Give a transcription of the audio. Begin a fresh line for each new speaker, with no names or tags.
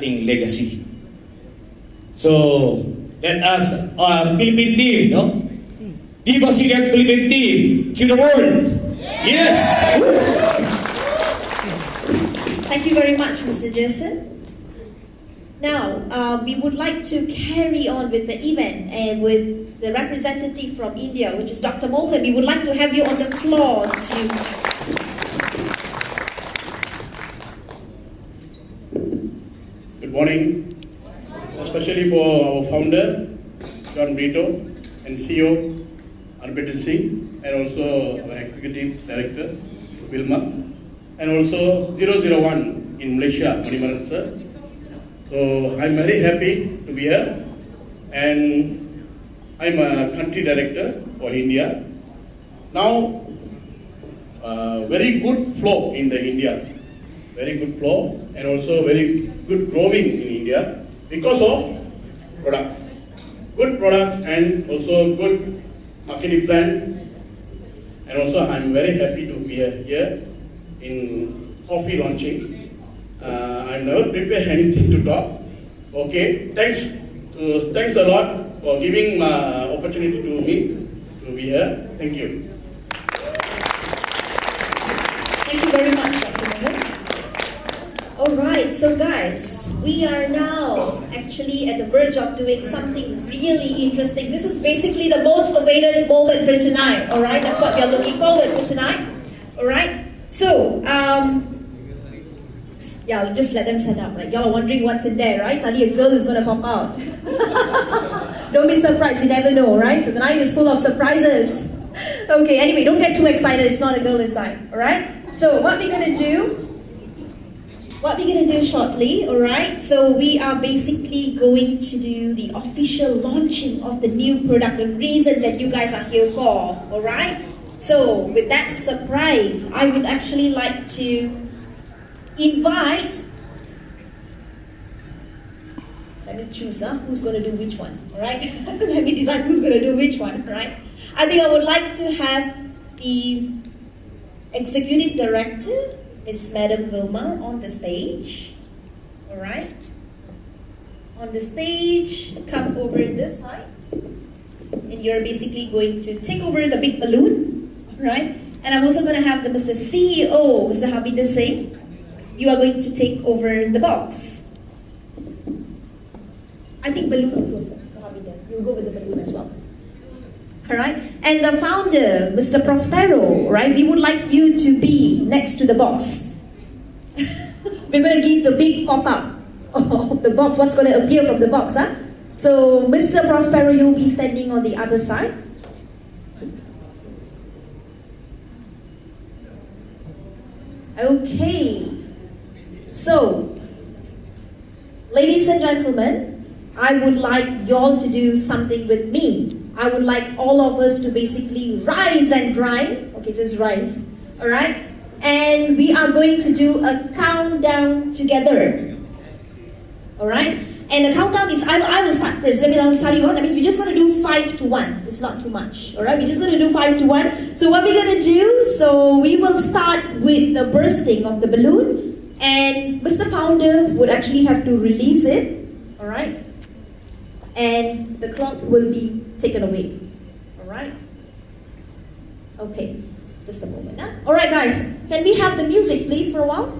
lasting legacy. So let us, Philippine team, no? Diva Cigarette Philippine team to the world. Yes.
Thank you very much, Mr. Jason. Now, we would like to carry on with the event and with the representative from India, which is Dr. Mohan. We would like to have you on the floor to...
Good morning, especially for our founder, John Brito, and CEO, Arbiter Singh, and also our Executive Director, Wilma, and also 001 in Malaysia, Manimaran sir. So I'm very happy to be here, and I'm a country director for India. Now, very good flow in the India, very good flow, and also very good growing in India because of product, good product, and also good marketing plan. And also, I'm very happy to be here in coffee launching. I never prepared anything to talk. Okay, thanks a lot for giving opportunity to me to be here. Thank you.
Thank you very much, Dr. Mohan. Alright, so guys, we are now actually at the verge of doing something really interesting. This is basically the most awaited moment for tonight, alright? That's what we are looking forward for tonight, alright? So, yeah, I'll just let them set up, right? Y'all are wondering what's in there, right? Suddenly a girl is going to pop out. Don't be surprised, you never know, right? So the night is full of surprises. Okay, anyway, don't get too excited, it's not a girl inside, alright? So what we're going to do shortly, alright? So we are basically going to do the official launching of the new product, the reason that you guys are here for, alright? So with that surprise, I would actually like to invite, let me choose who's going to do which one, alright? Let me decide who's going to do which one, alright? I think I would like to have the Executive Director, Miss Madam Wilma, on the stage, alright? On the stage, come over this side, and you're basically going to take over the big balloon, alright? And I'm also going to have the Mr. CEO, Mr. Harbinder Singh. You are going to take over the box. I think balloon also, sir. You'll go with the balloon as well. Alright? And the founder, Mr. Prospero, right? We would like you to be next to the box. We're going to give the big pop-up of the box, what's going to appear from the box, huh? So, Mr. Prospero, you'll be standing on the other side. Okay. So, ladies and gentlemen, I would like y'all to do something with me. I would like all of us to basically rise and grind. Okay, just rise. Alright? And we are going to do a countdown together. Alright? And the countdown is, I will start first. I'll tell you what. That means we're just going to do 5 to 1. It's not too much. Alright? We're just going to do 5 to 1. So what we're going to do, so we will start with the bursting of the balloon. And Mr. Founder would actually have to release it. Alright? And the clock will be taken away. Alright? Okay. Just a moment. Huh? Alright guys, can we have the music please for a while?